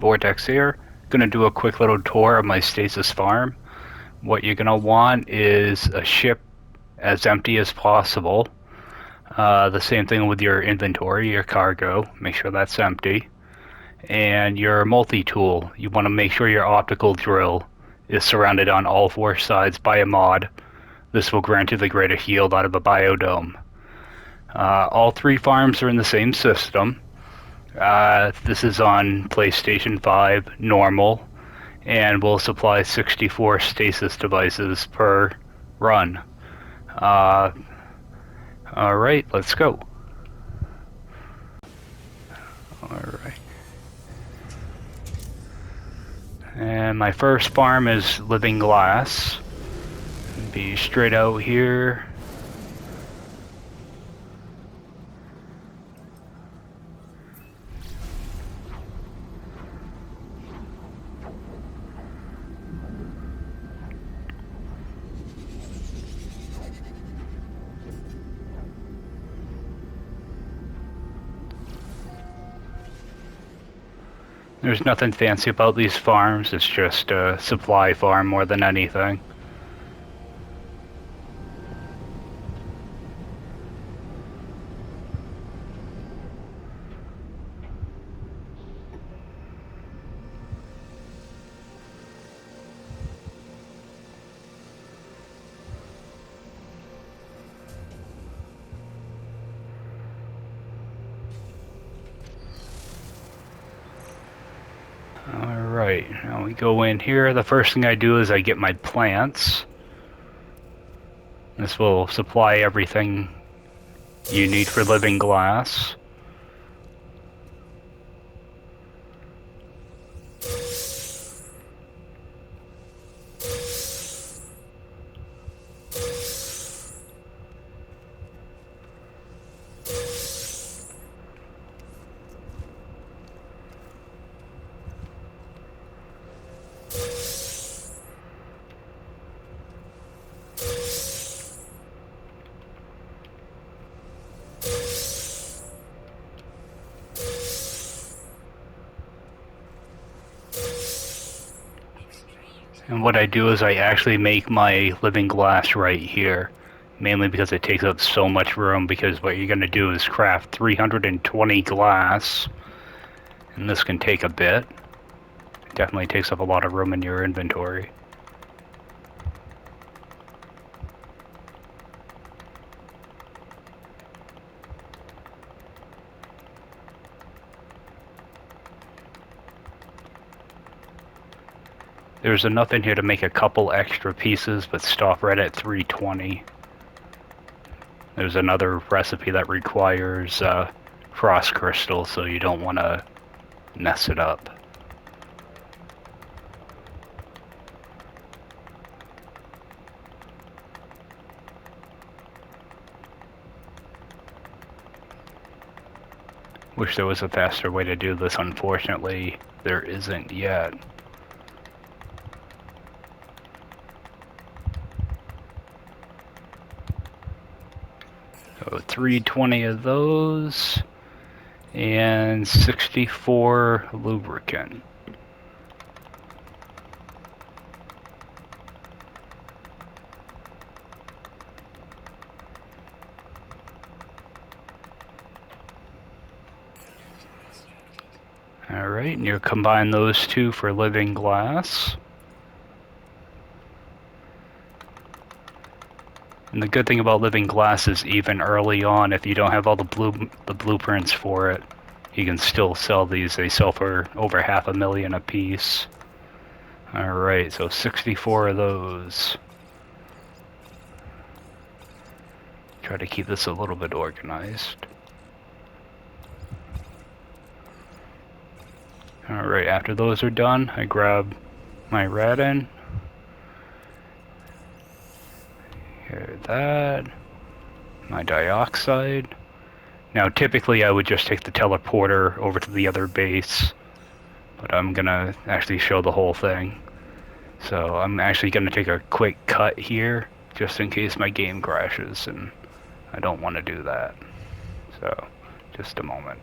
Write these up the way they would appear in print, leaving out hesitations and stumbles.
Vortex here. Gonna do a quick little tour of my Stasis Farm. What you're gonna want is a ship as empty as possible. The same thing with your inventory, your cargo. Make sure that's empty. And your multi-tool. You want to make sure your optical drill is surrounded on all four sides by a mod. This will grant you the greatest yield out of a biodome. All three farms are in the same system. This is on PlayStation 5 Normal, and will supply 64 stasis devices per run. Alright, let's go. Alright. And my first farm is Living Glass. Be straight out here. There's nothing fancy about these farms, it's just a supply farm more than anything. Alright, now we go in here. The first thing I do is I get my plants. This will supply everything you need for Living Glass. And what I do is I actually make my Living Glass right here, mainly because it takes up so much room, because what you're going to do is craft 320 glass, and this can take a bit. It definitely takes up a lot of room in your inventory. There's enough in here to make a couple extra pieces, but stop right at 320. There's another recipe that requires frost crystal, so you don't want to mess it up. Wish there was a faster way to do this. Unfortunately, there isn't yet. So 320 of those, and 64 lubricant. Alright, and you combine those two for Living Glass. And the good thing about Living Glass is even early on, if you don't have all the blueprints for it, you can still sell these. They sell for over $500,000 a piece. Alright, so 64 of those. Try to keep this a little bit organized. Alright, after those are done, I grab my radon. Here, that. My dioxide. Now, typically I would just take the teleporter over to the other base, but I'm gonna actually show the whole thing. So I'm actually gonna take a quick cut here, just in case my game crashes, and I don't want to do that. So, just a moment.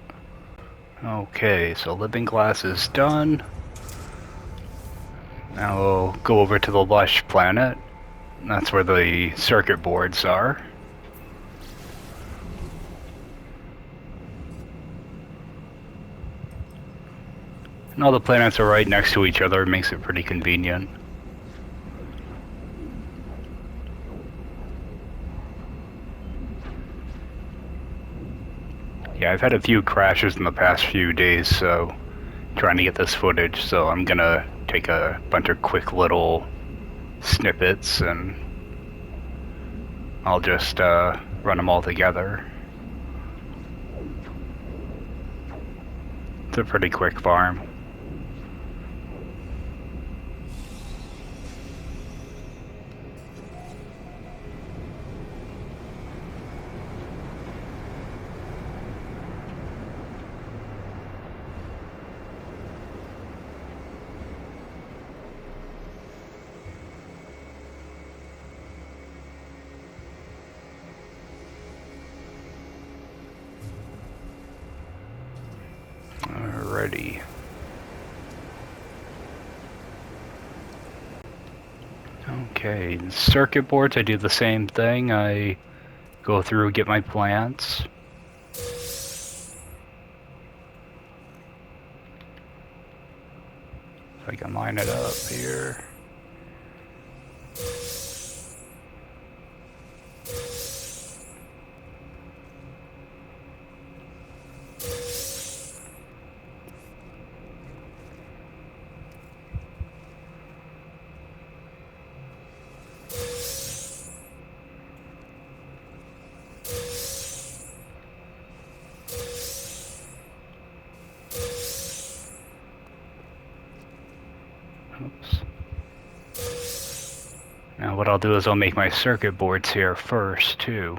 Okay, so living glass is done. Now we'll go over to the lush planet. That's where the circuit boards are. And all the planets are right next to each other. It makes it pretty convenient. Yeah, I've had a few crashes in the past few days, so trying to get this footage, so I'm gonna take a bunch of quick little snippets and I'll just run them all together. It's a pretty quick farm. Alrighty. Okay, circuit boards, I do the same thing. I go through, get my plants. If I can line it up here. Oops. Now what I'll do is I'll make my circuit boards here first too.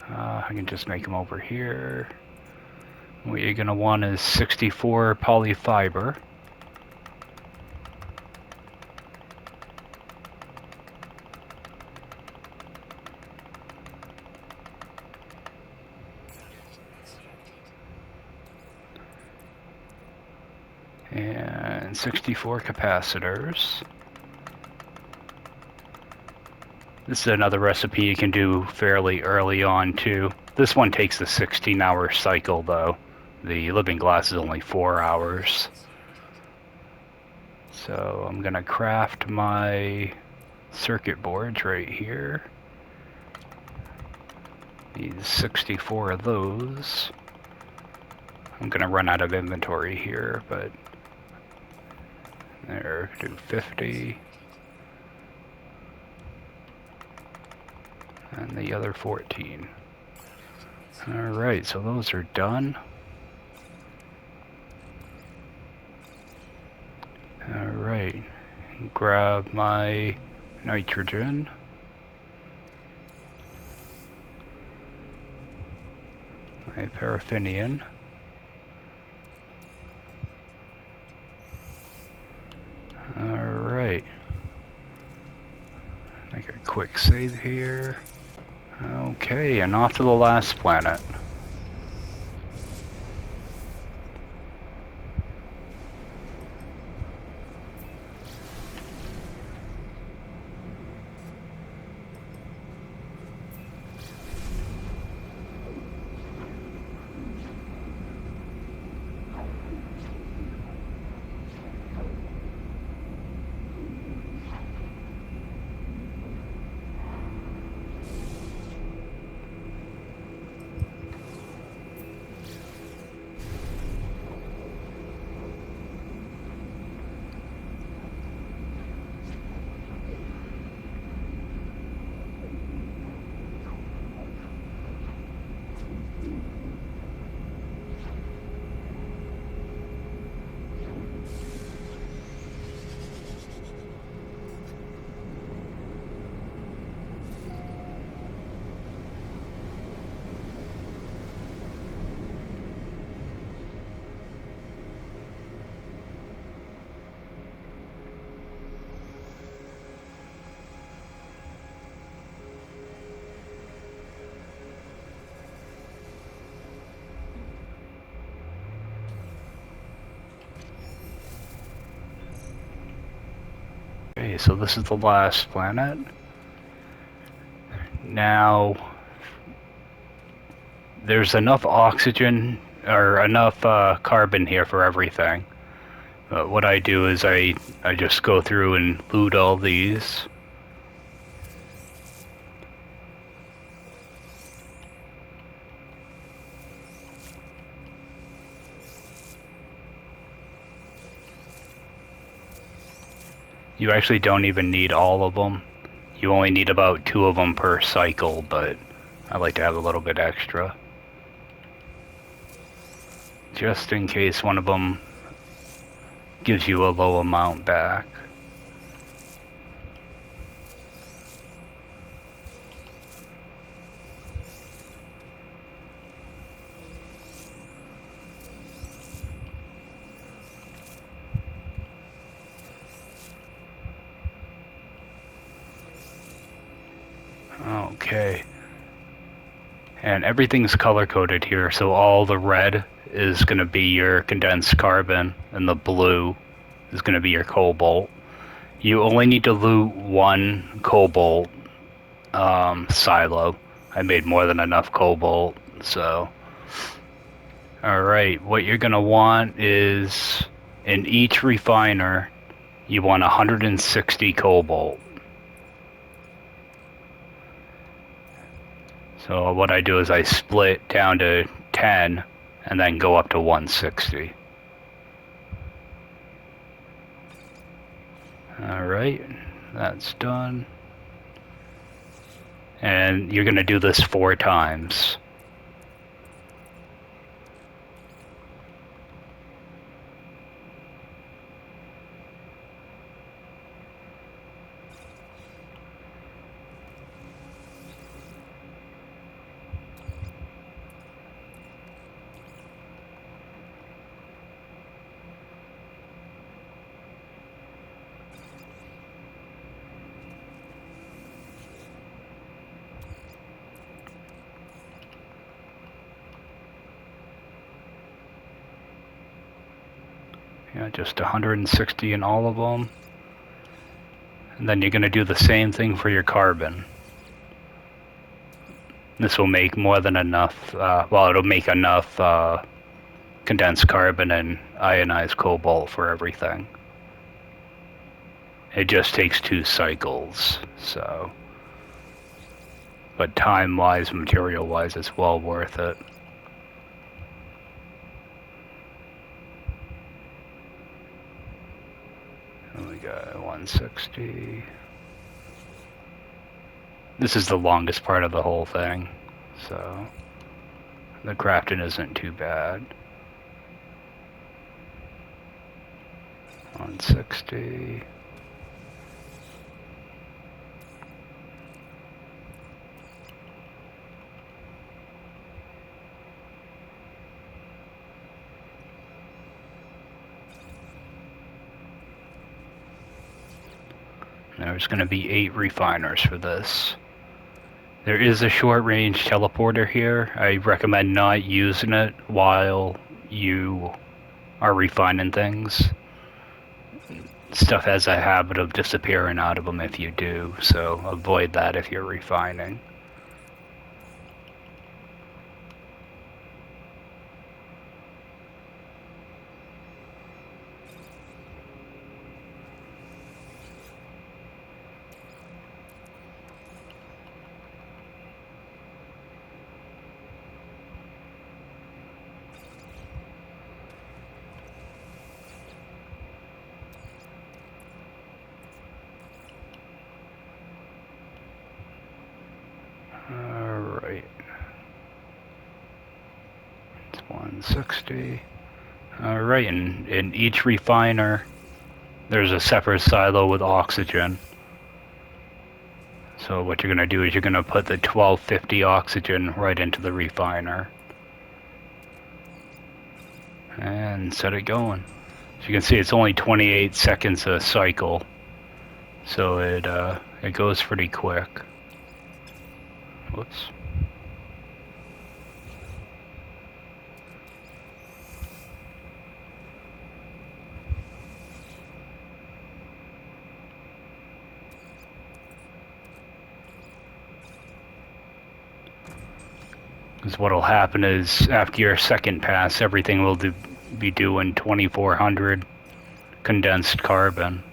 I can just make them over here. What you're going to want is 64 polyfiber. And 64 capacitors. This is another recipe you can do fairly early on too. This one takes a 16-hour cycle though. The living glass is only 4 hours. So I'm gonna craft my circuit boards right here. Need 64 of those. I'm gonna run out of inventory here, but there, do 50. And the other 14. Alright, so those are done. Alright, grab my nitrogen. My paraffinium. Alright. Make a quick save here. Okay, and off to the last planet. Okay, so this is the last planet. Now, there's enough oxygen, or enough carbon here for everything. What I do is I just go through and loot all these. You actually don't even need all of them. You only need about 2 of them per cycle, but I like to have a little bit extra. Just in case one of them gives you a low amount back. Okay. And everything's color-coded here, so all the red is going to be your condensed carbon, and the blue is going to be your cobalt. You only need to loot 1 cobalt silo. I made more than enough cobalt, so... Alright, what you're going to want is, in each refiner, you want 160 cobalt. So what I do is I split down to 10 and then go up to 160. Alright, that's done. And you're going to do this 4 times. Yeah, just 160 in all of them. And then you're going to do the same thing for your carbon. This will make more than enough, well, it'll make enough condensed carbon and ionized cobalt for everything. It just takes 2 cycles, so... But time-wise, material-wise, it's well worth it. We got 160. This is the longest part of the whole thing, so the crafting isn't too bad. 160. There's going to be 8 refiners for this. There is a short-range teleporter here. I recommend not using it while you are refining things. Stuff has a habit of disappearing out of them if you do, so avoid that if you're refining. Alright. It's 160. Alright, and in each refiner, there's a separate silo with oxygen. So what you're going to do is you're going to put the 1250 oxygen right into the refiner. And set it going. As you can see, it's only 28 seconds a cycle. So it goes pretty quick. Whoops. Because what'll happen is after your second pass, everything will be doing 2400 condensed carbon.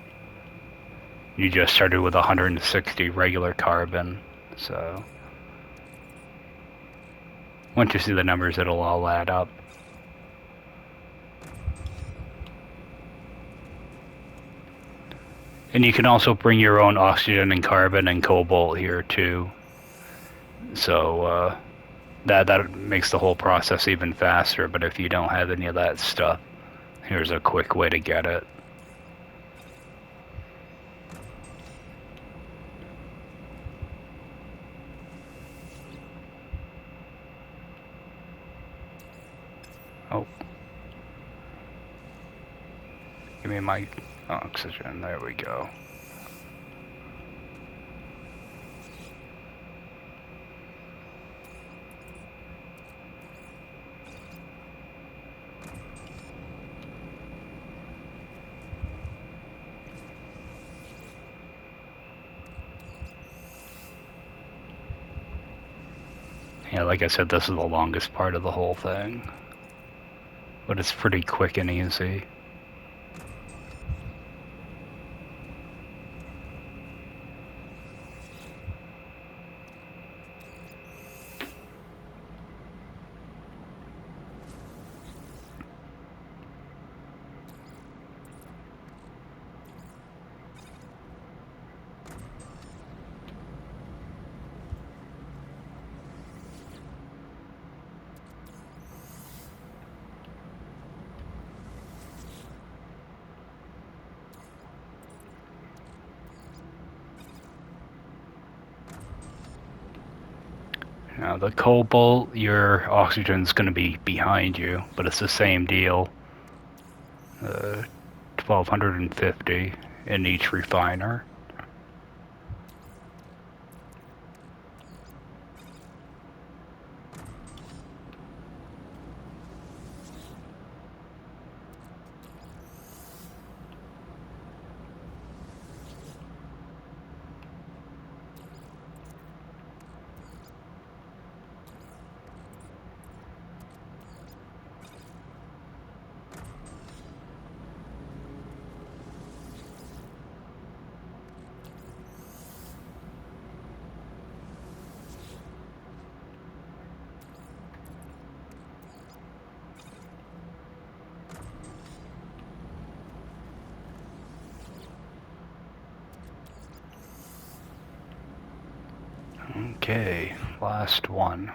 You just started with 160 regular carbon, so once you see the numbers, it'll all add up. And you can also bring your own oxygen and carbon and cobalt here too. So that makes the whole process even faster, but if you don't have any of that stuff, here's a quick way to get it. Oh. Give me my oxygen, there we go. Yeah, like I said, this is the longest part of the whole thing. But it's pretty quick and easy. Now the cobalt, your oxygen's going to be behind you, but it's the same deal. 1250 in each refiner. Okay, last one.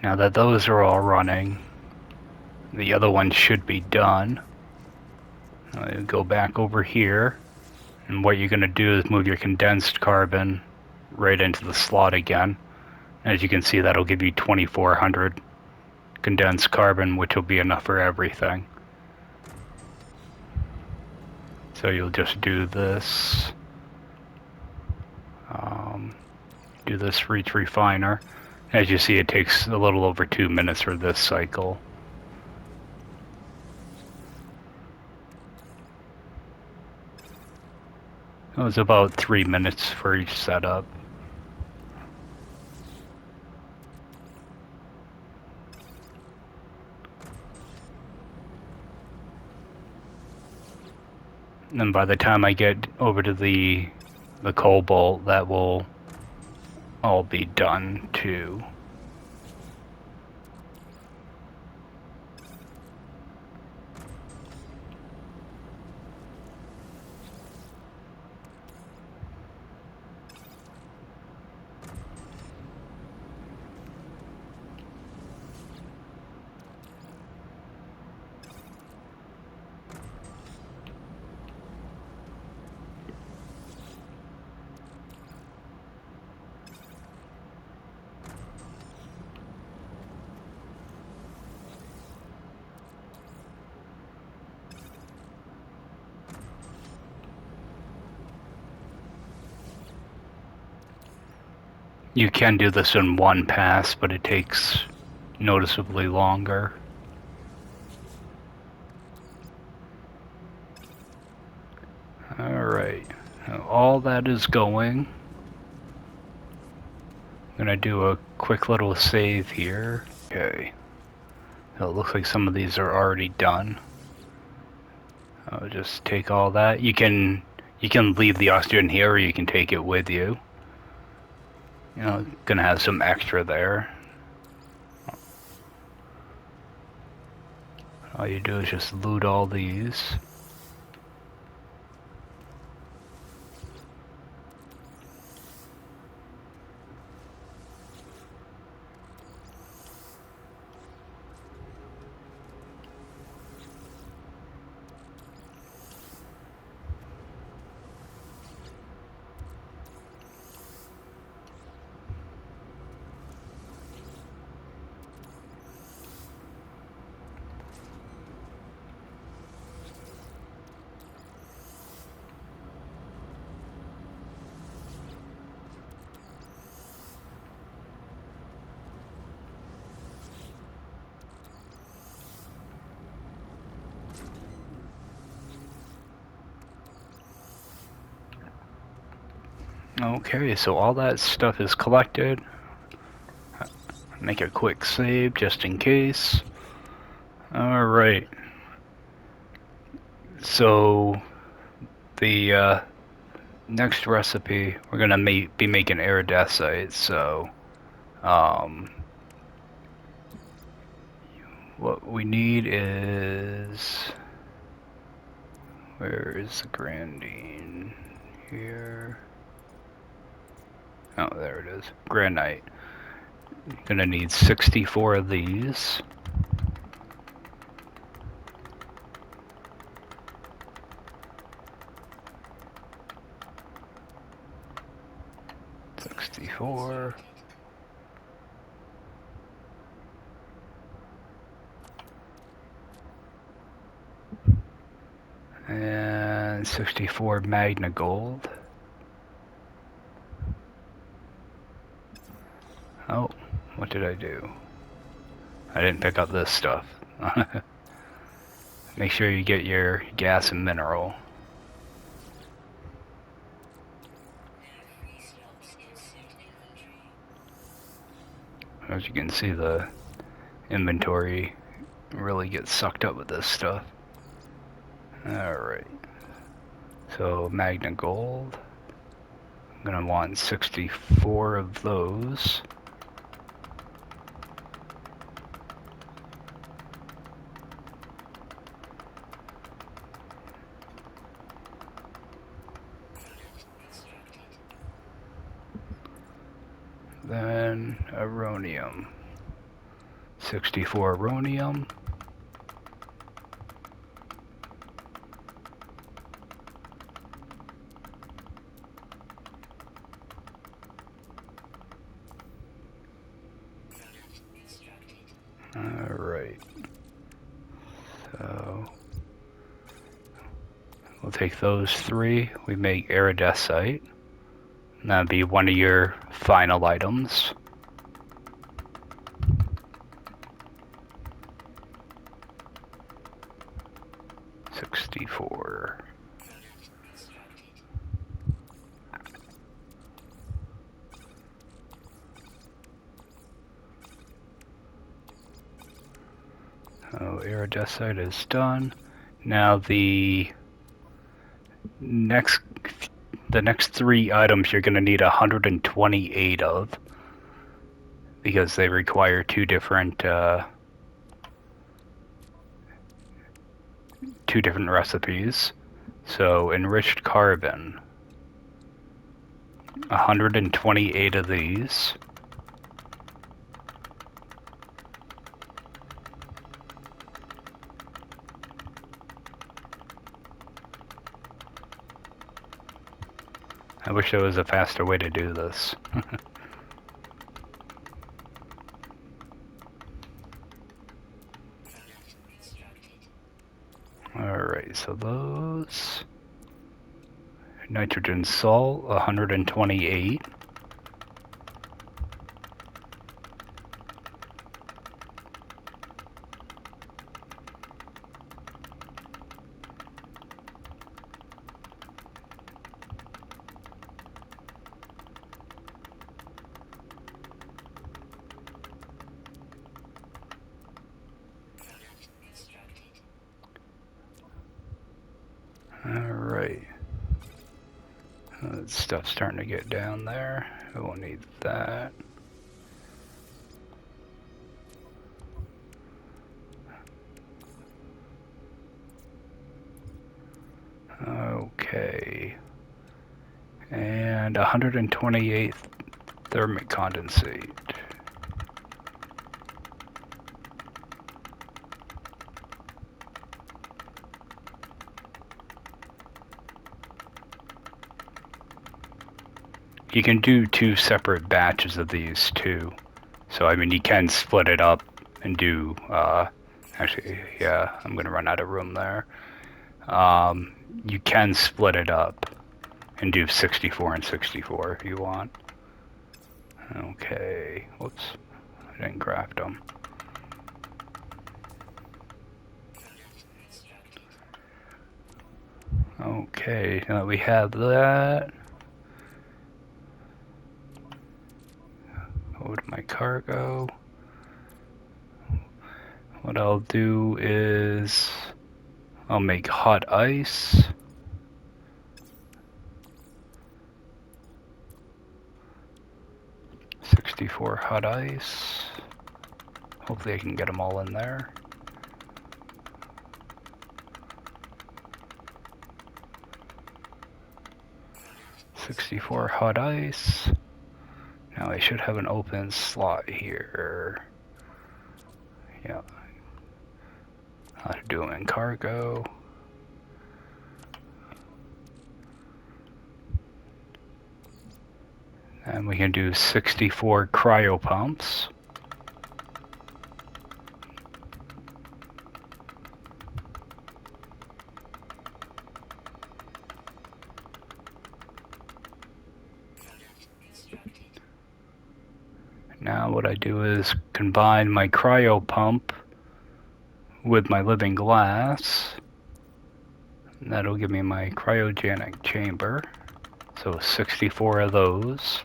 Now that those are all running, the other one should be done. Go back over here, and what you're going to do is move your condensed carbon right into the slot again. As you can see, that'll give you 2400 condensed carbon, which will be enough for everything. So you'll just do this. Do this for each refiner. As you see, it takes a little over 2 minutes for this cycle. It was about 3 minutes for each setup. And by the time I get over to the cobalt, that will all be done too. You can do this in one pass, but it takes noticeably longer. Alright, all that is going. gonna do a quick little save here. Okay. So it looks like some of these are already done. I'll just take all that. You can leave the oxygen here, or you can take it with you. You know, gonna have some extra there. All you do is just loot all these. Okay, so all that stuff is collected. Make a quick save just in case. Alright. So, the next recipe, we're gonna be making iridescite, so, what we need is... Where is the Grandine? Here. Oh, there it is. Granite. Gonna need 64 of these. And 64 Magna Gold. Oh, what did I do? I didn't pick up this stuff. Make sure you get your gas and mineral. As you can see, the inventory really gets sucked up with this stuff. Alright. So, Magna Gold. I'm gonna want 64 of those. Then Aronium. 64 Aronium. Alright. So we'll take those three. We make iridescite. And that'd be one of your final items. $64. Oh, iridescite is done. Now the next three items you're going to need 128 of, because they require two different recipes. So enriched carbon, 128 of these. I wish there was a faster way to do this. Alright, so those... Nitrogen salt, 128. Stuff's starting to get down there. We won't need that. Okay. And 128 thermic condensate. You can do 2 separate batches of these too. So I mean you can split it up and do actually yeah, I'm gonna run out of room there. You can split it up and do 64 and 64 if you want. Okay, whoops, I didn't craft them. Okay, now that we have that, go to my cargo. What I'll do is I'll make hot ice. $64 hot ice. Hopefully I can get them all in there. $64 hot ice. Now I should have an open slot here. Yeah. I'll do them in cargo. And we can do 64 cryo pumps. Now what I do is combine my cryo pump with my living glass. And that'll give me my cryogenic chamber. So 64 of those.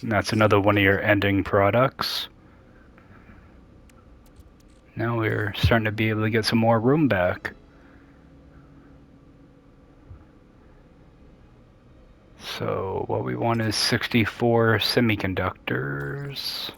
And that's another one of your ending products. Now we're starting to be able to get some more room back. So what we want is 64 semiconductors.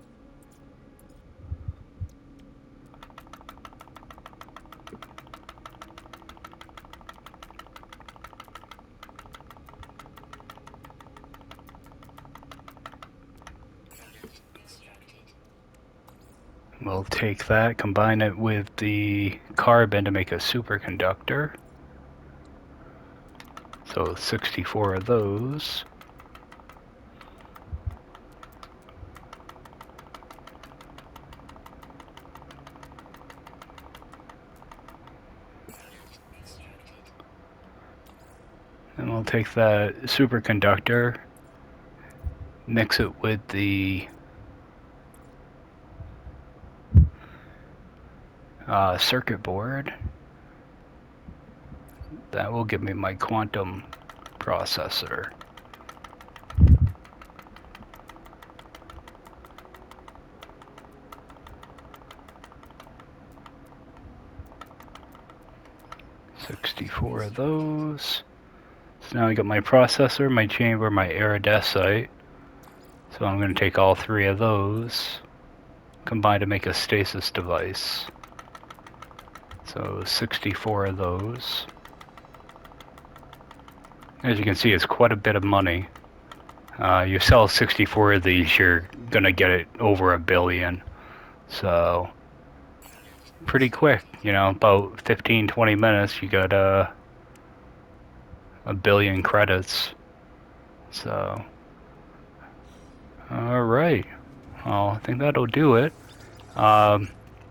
We'll take that, combine it with the carbon to make a superconductor. So 64 of those. And we'll take that superconductor, mix it with the circuit board. That will give me my quantum processor. $64 of those. So now I got my processor, my chamber, my iridescent. So I'm going to take all 3 of those, combine to make a stasis device. So 64 of those. As you can see, it's quite a bit of money. You sell 64 of these, you're gonna get it over $1 billion. So pretty quick, you know, about 15-20 minutes, you got $1 billion credits. So, all right. Well, I think that'll do it.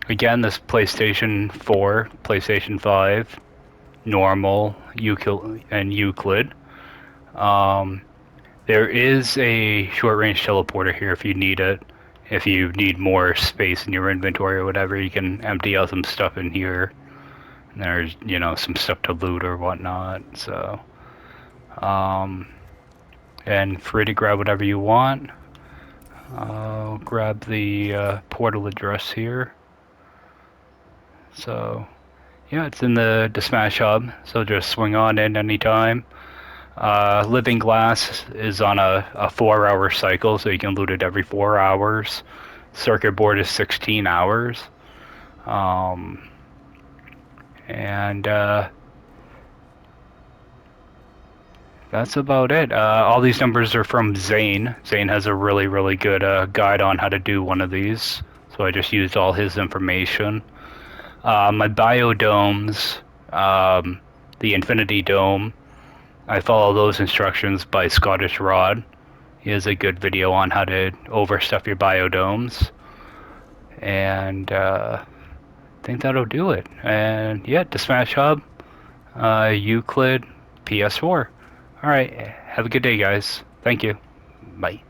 Again, this PlayStation 4, PlayStation 5, Normal, Euclid. There is a short-range teleporter here if you need it. If you need more space in your inventory or whatever, you can empty out some stuff in here. And there's, you know, some stuff to loot or whatnot. So, and free to grab whatever you want. I'll grab the portal address here. So yeah, it's in the Smash Hub, so just swing on in anytime. Living Glass is on a 4-hour cycle, so you can loot it every 4 hours. Circuit board is 16 hours. Um, and that's about it. All these numbers are from Zane. Zane has a really, really good guide on how to do one of these, so I just used all his information. My biodomes, the Infinity Dome, I follow those instructions by Scottish Rod. He has a good video on how to overstuff your biodomes. And I think that'll do it. And yeah, the Smash Hub, Euclid, PS4. Alright, have a good day, guys. Thank you. Bye.